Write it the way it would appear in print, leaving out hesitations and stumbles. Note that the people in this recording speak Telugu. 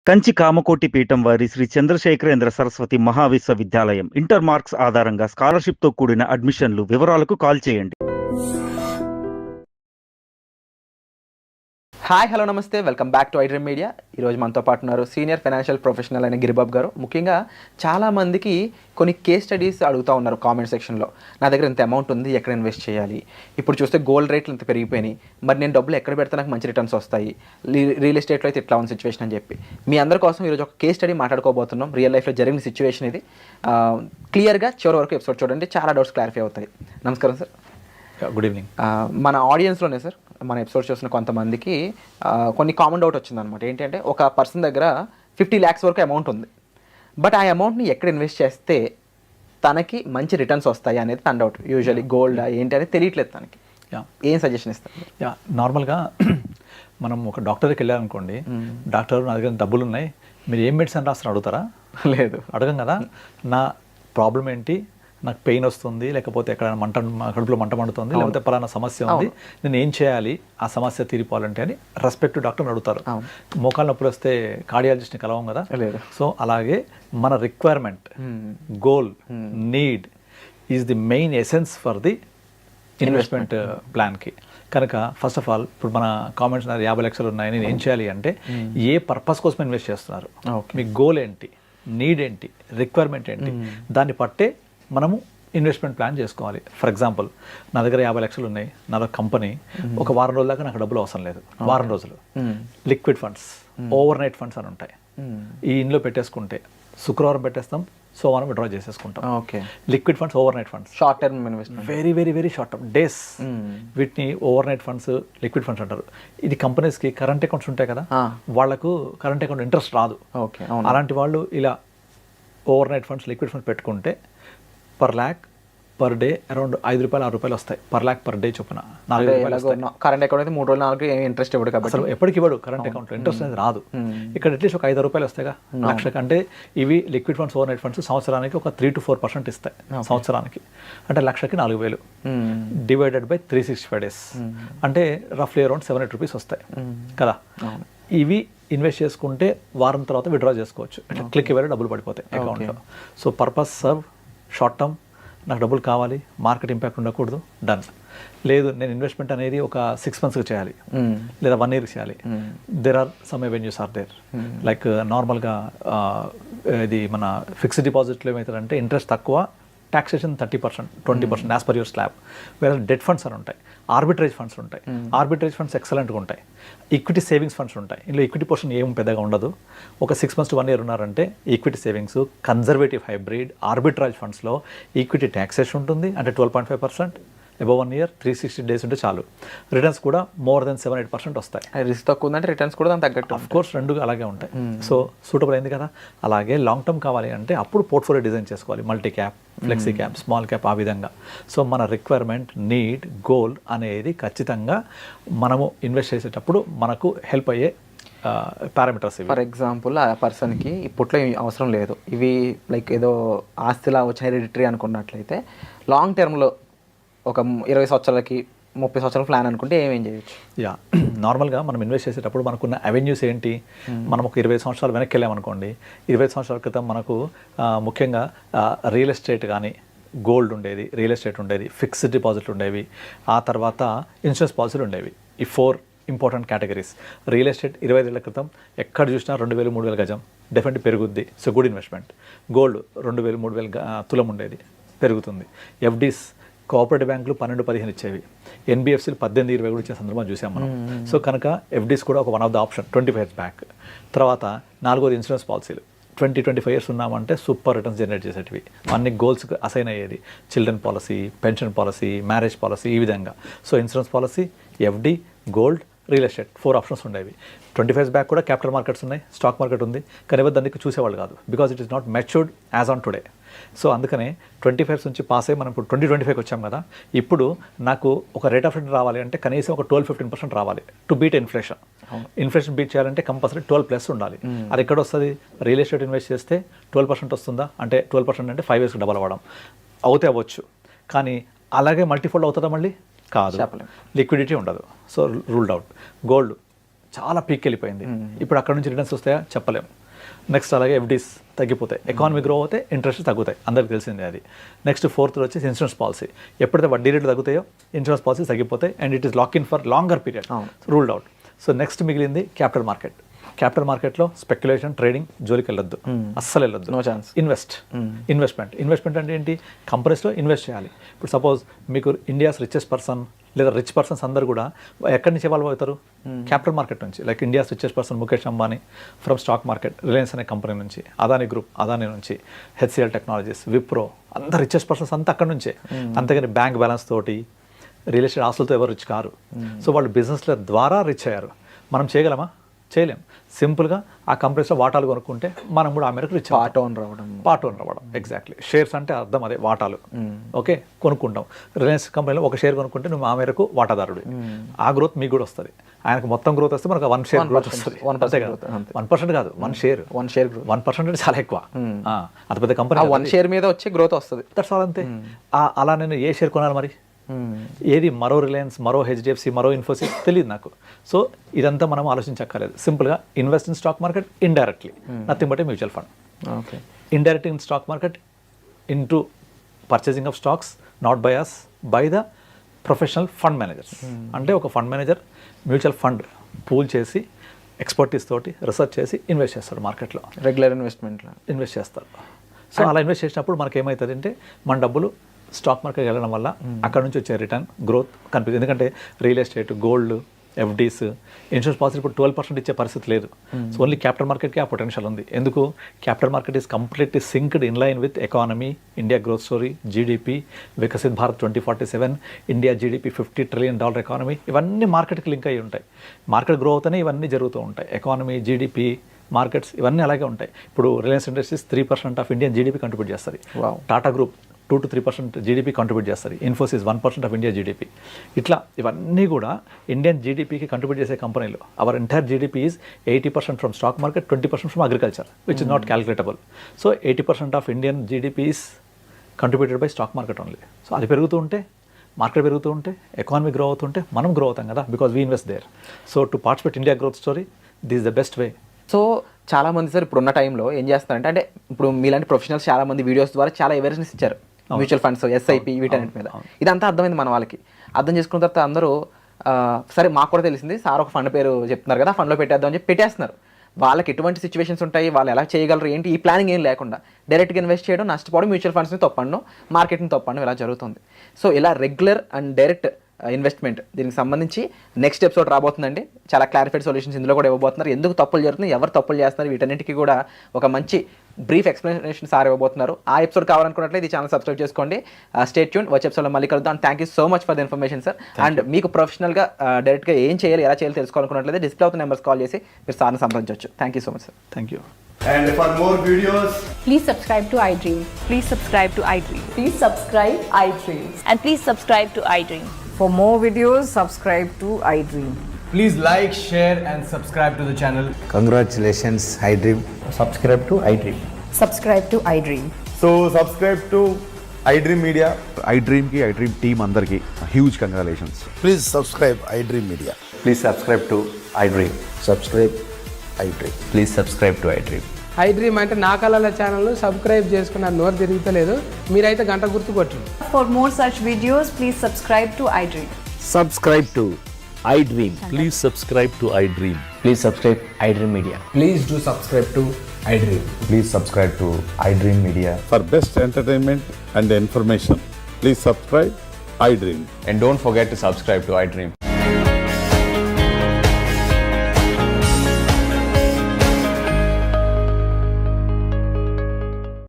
కంచి కామకోటి పీఠం వారి శ్రీ చంద్రశేఖరేంద్ర సరస్వతి మహావిశ్వవిద్యాలయం. ఇంటర్ మార్క్స్ ఆధారంగా స్కాలర్షిప్తో కూడిన అడ్మిషన్లు. వివరాలకు కాల్ చేయండి. హాయ్ హలో నమస్తే, welcome back to iDream media. ఈరోజు మనతో పాటు ఉన్నారు సీనియర్ ఫైనాన్షియల్ ప్రొఫెషనల్ అయిన గిరిబాబు గారు. ముఖ్యంగా చాలామందికి కొన్ని కేస్ స్టడీస్ అడుగుతూ ఉన్నారు కామెంట్ సెక్షన్లో. నా దగ్గర ఇంత అమౌంట్ ఉంది, ఎక్కడ ఇన్వెస్ట్ చేయాలి, ఇప్పుడు చూస్తే గోల్డ్ రేట్లు ఇంత పెరిగిపోయినాయి, మరి నేను డబ్బులు ఎక్కడ పెడితే నాకు మంచి రిటర్న్స్ వస్తాయి, రియల్ ఎస్టేట్లో అయితే ఇట్లా ఉన్న సిచ్యువేషన్ అని చెప్పి మీ అందరి కోసం ఈరోజు ఒక కేస్ స్టడీ మాట్లాడుకోబోతున్నాం. రియల్ లైఫ్లో జరిగిన సిచ్యువేషన్ ఇది. క్లియర్గా చివరి వరకు ఎపిసోడ్ చూడండి, చాలా డౌట్స్ క్లారిఫై అవుతాయి. నమస్కారం సార్. Good evening. మన ఆడియన్స్లోనే సార్, మన ఎపిసోడ్ చూసిన కొంతమందికి కొన్ని కామన్ డౌట్ వచ్చిందనమాట. ఏంటంటే ఒక పర్సన్ దగ్గర 50 lakhs వరకు అమౌంట్ ఉంది, బట్ ఆ అమౌంట్ని ఎక్కడ ఇన్వెస్ట్ చేస్తే తనకి మంచి రిటర్న్స్ వస్తాయి అనేది తన డౌట్. యూజువల్లీ గోల్డ్ ఏంటి అనేది తెలియట్లేదు తనకి. ఏం సజెషన్ ఇస్తారు? నార్మల్గా మనం ఒక డాక్టర్కి వెళ్ళారనుకోండి, డాక్టర్ నా దగ్గర డబ్బులు ఉన్నాయి, మీరు ఏం మెడిసిన్ రాస్తారు అడుగుతారా? లేదు, అడగం కదా. నా ప్రాబ్లం ఏంటి, నాకు పెయిన్ వస్తుంది, లేకపోతే ఎక్కడ కడుపులో మంట మండుతుంది, లేకపోతే పలానా సమస్య ఉంది, నేను ఏం చేయాలి ఆ సమస్య తీరిపోవాలంటే అని రెస్పెక్టివ్ డాక్టర్ని అడుగుతారు. మోకాలు నొప్పులు వస్తే కార్డియాలజిస్ట్ని కలవం కదా. సో అలాగే మన requirement, goal, need is the main essence for the investment ప్లాన్కి. కనుక ఫస్ట్ ఆఫ్ ఆల్ ఇప్పుడు మన కామెంట్స్ 50 లక్షలు ఉన్నాయి, నేను ఏం చేయాలి అంటే ఏ పర్పస్ కోసం ఇన్వెస్ట్ చేస్తున్నారు, మీ గోల్ ఏంటి, నీడ్ ఏంటి, రిక్వైర్మెంట్ ఏంటి, దాన్ని పట్టే మనము ఇన్వెస్ట్మెంట్ ప్లాన్ చేసుకోవాలి. ఫర్ ఎగ్జాంపుల్, నా దగ్గర 50 లక్షలు ఉన్నాయి, నాలో కంపెనీ, ఒక వారం రోజుల దాకా నాకు డబ్బులు అవసరం లేదు. వారం రోజులు liquid funds, overnight funds అని ఉంటాయి. ఈ ఇంట్లో పెట్టేసుకుంటే శుక్రవారం పెట్టేస్తాం, సోమవారం విత్డ్రా చేసేసుకుంటాం. Okay, liquid funds, overnight funds, short term investment, very very very short term days. వీటిని overnight funds, liquid funds అంటారు. ఇది కంపెనీస్కి కరెంట్ అకౌంట్స్ ఉంటాయి కదా, వాళ్ళకు కరెంట్ అకౌంట్ ఇంట్రెస్ట్ రాదు. ఓకే, అలాంటి వాళ్ళు ఇలా overnight funds, liquid funds పెట్టుకుంటే per lakh per day around ₹5-6 వస్తాయి. per lakh per day చొప్పున ₹4. కరెంట్ అకౌంట్ అయితే 3 రోజులు 4 ఇంట్రెస్ట్ ఇవ్వడు కాబట్టి అసలు ఎప్పటికి ఇవ్వడు. కరెంట్ అకౌంట్ ఇంట్రెస్ట్ అనేది రాదు. ఇక్కడ అట్లీస్ట్ ఒక ₹5 వస్తాయిగా లక్ష కంటే. ఇవి liquid funds, overnight funds సంవత్సరానికి ఒక 3-4% ఇస్తాయి సంవత్సరానికి. అంటే లక్షకి 4,000 డివైడెడ్ బై 365 days అంటే రఫ్లీ అరౌండ్ ₹700 వస్తాయి కదా. ఇవి ఇన్వెస్ట్ చేసుకుంటే వారం తర్వాత విత్డ్రా చేసుకోవచ్చు. క్లిక్ ఇవ్వాలి, డబ్బులు పడిపోతాయి అకౌంట్లో. So purpose serve, short term, నాకు డబ్బులు కావాలి, మార్కెట్ ఇంపాక్ట్ ఉండకూడదు, డన్. లేదు, నేను ఇన్వెస్ట్మెంట్ అనేది ఒక 6 monthsకి చేయాలి, లేదా 1 year చేయాలి. There are some avenues are there. Like నార్మల్గా ఇది మన ఫిక్స్డ్ డిపాజిట్లో ఏమవుతుందంటే ఇంట్రెస్ట్ తక్కువ, taxation 30%, 20% as per your slab. వేరే డెట్ ఫండ్స్ అని ఉంటాయి, ఆర్బిట్రేజ్ ఫండ్స్ ఉంటాయి. ఆర్బిట్రేజ్ ఫండ్స్ ఎక్సలెంట్గా ఉంటాయి. ఈక్విటీ సేవింగ్స్ ఫండ్స్ ఉంటాయి. ఇందులో ఈక్విటీ పోర్షన్ ఏం పెద్దగా ఉండదు. ఒక 6 months to 1 year ఉన్నారంటే equity savings, conservative hybrid, arbitrage ఫండ్స్లో ఈక్విటీ ట్యాక్సేషన్ ఉంటుంది, అంటే 12.5%. అబౌవ్ 1 year 360 days ఉంటే చాలు. రిటర్న్స్ కూడా మోర్ దెన్ 7-8% వస్తాయి. రిస్క్ తక్కువ ఉందంటే రిటర్న్స్ కూడా దాని తగ్గట్టు. ఆఫ్ కోర్స్ రెండు అలాగే ఉంటాయి. సో సూటబుల్ అయింది కదా. అలాగే లాంగ్ టర్మ్ కావాలి అంటే అప్పుడు పోర్ట్ఫోలియో డిజైన్ చేసుకోవాలి. Multi cap, flexi cap, small cap, ఆ విధంగా. సో మన రిక్వైర్మెంట్, నీడ్, గోల్ అనేది ఖచ్చితంగా మనము ఇన్వెస్ట్ చేసేటప్పుడు మనకు హెల్ప్ అయ్యే పారామీటర్స్. ఫర్ ఎగ్జాంపుల్, ఆ పర్సన్కి ఇప్పట్లో అవసరం లేదు, ఇవి లైక్ ఏదో ఆస్తిలా వచ్చిన హెరిడిటరీ అనుకున్నట్లయితే లాంగ్ టర్మ్లో ఒక 20 సంవత్సరాలకి 30 సంవత్సరాల ప్లాన్ అనుకుంటే ఏమేం చేయొచ్చు? నార్మల్గా మనం ఇన్వెస్ట్ చేసేటప్పుడు మనకున్న అవెన్యూస్ ఏంటి? మనం ఒక 20 సంవత్సరాలు వెనక్కి వెళ్ళామనుకోండి, 20 సంవత్సరాల క్రితం మనకు ముఖ్యంగా రియల్ ఎస్టేట్ కానీ, గోల్డ్ ఉండేది, రియల్ ఎస్టేట్ ఉండేది, ఫిక్స్డ్ డిపాజిట్లు ఉండేవి, ఆ తర్వాత ఇన్సూరెన్స్ పాలసీలు ఉండేవి. ఈ 4 ఇంపార్టెంట్ కేటగిరీస్. రియల్ ఎస్టేట్ 25 ఏళ్ల క్రితం ఎక్కడ చూసినా 2,000-3,000 గజం, డెఫినెట్లీ పెరుగుద్ది. So good investment. గోల్డ్ 2,000-3,000 తులం ఉండేది, పెరుగుతుంది. ఎఫ్డీస్, కోఆపరేటివ్ బ్యాంకులు 12-15 ఇచ్చేవి, ఎన్బిఎఫ్సీలు 18-20 కూడా ఇచ్చే సందర్భం చూసాం మనం. సో కనుక ఎఫ్డీస్ కూడా ఒక one of the option 25 years back. తర్వాత 4వది ఇన్సూరెన్స్ పాలసీలు. 20-25 years ఉన్నామంటే సూపర్ రిటర్న్స్ జనరేట్ చేసేటివి. అన్ని గోల్స్కి అసైన్ అయ్యేది. Children policy, pension policy, marriage policy, ఈ విధంగా. So insurance policy, FD, gold, real estate 4 options ఉండేవి. 25 years బ్యాక్ కూడా క్యాపిటల్ మార్కెట్స్ ఉన్నాయి, స్టాక్ మార్కెట్ ఉంది, కానీ ఎవరు దానికి చూసేవాళ్ళు కాదు, because it is not matured as on today. So అందుకనే 25 years నుంచి పాస్ అయ్యి మనం ఇప్పుడు 2025కి వచ్చాం కదా. ఇప్పుడు నాకు ఒక రేట్ ఆఫ్ రిటర్న్ రావాలి అంటే కనీసం ఒక 12-15% రావాలి to beat inflation. Inflation beat చేయాలంటే కంపల్సరీ 12+ ఉండాలి. అది ఎక్కడ వస్తుంది? రియల్ ఎస్టేట్ ఇన్వెస్ట్ చేస్తే 12% వస్తుందా అంటే 12% అంటే 5 yearsకి డబల్ అవ్వడం అవుతే అవ్వచ్చు, కానీ అలాగే మల్టీఫోల్డ్ అవుతుందా? మళ్ళీ కాదు, లిక్విడిటీ ఉండదు. So ruled out. గోల్డ్ చాలా పీక్ వెళ్ళిపోయింది. ఇప్పుడు అక్కడ నుంచి రిటర్న్స్ వస్తాయా చెప్పలేము. నెక్స్ట్ అలాగే ఎఫ్డీస్ తగ్గిపోతాయి, ఎకానమీ గ్రో అవుతాయి, ఇంట్రెస్ట్ తగ్గుతాయి, అందరికి తెలిసిందే అది. నెక్స్ట్ ఫోర్త్ వచ్చేసి ఇన్సూరెన్స్ పాలసీ. ఎప్పుడైతే వడ్డీ రేట్లు తగ్గుతాయో ఇన్సూరెన్స్ పాలసీ తగ్గిపోతాయి and it is lock in for longer period, ruled out. So next మిగిలింది క్యాపిటల్ మార్కెట్. క్యాపిటల్ మార్కెట్లో స్పెక్యులేషన్, ట్రేడింగ్ జోలికి వెళ్ళొద్దు, అస్సలు వెళ్ళొద్దు. No chance. ఇన్వెస్ట్మెంట్ అంటే ఏంటి? కంపెనీస్లో ఇన్వెస్ట్ చేయాలి. ఇప్పుడు సపోజ్ మీకు ఇండియాస్ రిచెస్ట్ పర్సన్ లేదా రిచ్ పర్సన్స్ అందరూ కూడా ఎక్కడి నుంచి ఎవాల్వ్ అవుతారు? క్యాపిటల్ మార్కెట్ నుంచి. Like India's richest person Mukesh Ambani from stock market, Reliance అనే కంపెనీ నుంచి, అదానీ గ్రూప్, అదానీ నుంచి, హెచ్సిఎల్ టెక్నాలజీస్, విప్రో, అంతా రిచెస్ట్ పర్సన్స్ అంతా అక్కడ నుంచే. అంతేగాని బ్యాంక్ బ్యాలెన్స్ తోటి, రియల్ ఎస్టేట్ ఆస్తులతో ఎవరు రిచ్ కారు. సో వాళ్ళు బిజినెస్ల ద్వారా రిచ్ అయ్యారు. మనం చేయగలమా? చేయలేం. సింపుల్గా ఆ కంపెనీస్లో వాటాలు కొనుక్కుంటే మనం కూడా ఆ మేరకు రిచ్ పార్ట్ ఓన్ రావడం. ఎగ్జాక్ట్లీ. షేర్స్ అంటే అర్థం అదే, వాటాలు. ఓకే, కొనుక్కుంటాం. రిలయన్స్ కంపెనీలో ఒక షేర్ కొనుక్కుంటే నువ్వు ఆ మేరకు వాటాదారుడు. ఆ గ్రోత్ మీకు కూడా వస్తుంది. ఆయనకు మొత్తం గ్రోత్ వస్తే మనకు 1 షేర్ గ్రోత్ వస్తుంది. 1% కాదు, 1 షేర్. 1% అంటే చాలా ఎక్కువ. అంత పెద్ద కంపెనీ 1 షేర్ మీద వచ్చే గ్రోత్ వస్తుంది. That's all. అంతే. అలా నేను ఏ షేర్ కొనాలి మరి? ఏది మరో రిలయన్స్, మరో హెచ్డిఎఫ్సి, మరో ఇన్ఫోసిస్ తెలియదు నాకు. సో ఇదంతా మనం ఆలోచించక్కర్లేదు. సింపుల్గా invest in stock market indirectly, nothing but a mutual fund. Okay. Indirect in stock market into purchasing of stocks, not by us, by the professional fund managers. అంటే ఒక fund manager mutual fund pool చేసి ఎక్స్పర్టీస్ తోటి రీసెర్చ్ చేసి ఇన్వెస్ట్ చేస్తాడు మార్కెట్లో. రెగ్యులర్ ఇన్వెస్ట్మెంట్లో ఇన్వెస్ట్ చేస్తారు. సో అలా ఇన్వెస్ట్ చేసినప్పుడు మనకి ఏమవుతుంది అంటే మన డబ్బులు స్టాక్ మార్కెట్ వెళ్ళడం వల్ల అక్కడ నుంచి వచ్చే రిటర్న్ గ్రోత్ కనిపిస్తుంది. ఎందుకంటే real estate, gold, FDs, insurance policy ఇప్పుడు 12% ఇచ్చే పరిస్థితి లేదు. సో ఓన్లీ క్యాపిటల్ మార్కెట్కి ఆ పొటెన్షియల్ ఉంది. ఎందుకు? Capital market is completely synced in line with economy, India growth story, GDP, Viksit Bharat 2047, India GDP $50 trillion economy, ఇవన్నీ మార్కెట్కి లింక్ అయ్యి ఉంటాయి. మార్కెట్ గ్రో అవుతూనే ఇవన్నీ జరుగుతూ ఉంటాయి. ఎకానమీ, జీడిపి, మార్కెట్స్ ఇవన్నీ అలాగే ఉంటాయి. ఇప్పుడు Reliance Industries 3% of Indian GDP contribute చేస్తుంది. Tata group 2 to 3% GDP contribute చేస్తారు. Infosys 1% of India GDP. ఇట్లా ఇవన్నీ కూడా ఇండియన్ జీడిపికి కంట్రిబ్యూట్ చేసే కంపెనీలు. Our entire GDP is 80% from stock market, 20% from agriculture, which is not calculable. So 80% of Indian GDP is contributed by stock market only. So అది పెరుగుతూ ఉంటే, మార్కెట్ పెరుగుతూ ఉంటే, ఎకానమీ గ్రో అవుతుంటే మనం గ్రో అవుతాం కదా, because we invest there. So to participate India growth story, this is the best way. So చాలామంది సార్ ఇప్పుడున్న టైంలో ఏం చేస్తారంటే, అంటే ఇప్పుడు మీలాంటి ప్రొఫెషనల్స్ చాలామంది వీడియోస్ ద్వారా చాలా అవేర్నెస్ ఇచ్చారు మ్యూచువల్ ఫండ్స్, ఎస్ఐపి, వీటన్నిటి మీద. ఇదంతా అర్థమైంది మన వాళ్ళకి. అర్థం చేసుకున్న తర్వాత అందరూ సరే మాకు కూడా తెలిసింది సార్ ఒక ఫండ్ పేరు చెప్తున్నారు కదా, ఫండ్లో పెట్టేద్దాం అని చెప్పి పెట్టేస్తున్నారు. వాళ్ళకి ఎటువంటి సిచ్యువేషన్స్ ఉంటాయి, వాళ్ళు ఎలా చేయగలరు ఏంటి, ఈ ప్లానింగ్ ఏం లేకుండా డైరెక్ట్గా ఇన్వెస్ట్ చేయడం, నష్టపోవడం, మ్యూచువల్ ఫండ్స్ని తప్పండం, మార్కెట్ని తప్పండం ఇలా జరుగుతుంది. సో ఇలా రెగ్యులర్ అండ్ డైరెక్ట్ ఇన్వెస్ట్మెంట్ దీనికి సంబంధించి నెక్స్ట్ ఎపిసోడ్ రాబోతుందండి. చాలా క్లారిఫైడ్ సొల్యూషన్స్ ఇందులో కూడా ఇవ్వబోతున్నారు. ఎందుకు తప్పులు జరుగుతుంది, ఎవరు తప్పులు చేస్తున్నారు, వీటన్నిటికీ కూడా ఒక మంచి బ్రీఫ్ ఎక్స్ప్లెనేషన్ సార్ ఇవ్వబోతున్నారు. ఆ ఎపిసోడ్ కావాలనుకున్నట్లయితే ఈ ఛానల్ సబ్స్క్రైబ్ చేసుకోండి. Stay tune. వచ్చే ఎపిసోడ్లో మళ్ళీ కలుద్దాం. Thank you so much for the information sir. And మీకు ప్రొఫెషనల్గా డైరెక్ట్గా ఏం చేయాలి, ఎలా చేయాలి తెలుసుకోవాలనుకున్నట్లయితే డిస్ప్లే అవుతున్న నెంబర్స్ కాల్ చేసి మీరు సార్ని సంప్రదించవచ్చు. Thank you so much sir. Thank you. And for more videos, Please subscribe to iDream. Please subscribe to iDream. Please subscribe iDream. And please subscribe to iDream. For more videos, subscribe to iDream. please like, share and subscribe to the channel. Congratulations, iDream. Subscribe to iDream. Subscribe to iDream. So subscribe to iDream Media. iDream ki iDream team andarki huge congratulations. Please subscribe iDream Media. Please subscribe to iDream. Subscribe iDream. Please subscribe to iDream. iDream అంటే నా కళల ఛానల్ సబ్స్క్రైబ్ చేసుకున్న నోరు తిరుగుతలేదు, మీరైతే గంట గుర్తు కొట్టండి. For more such videos, please subscribe to iDream. Subscribe to iDream. Please subscribe to iDream. Please subscribe iDream Media. Please do subscribe to iDream. Please subscribe to iDream Media. For best entertainment and information, please subscribe iDream. And don't forget to subscribe to iDream.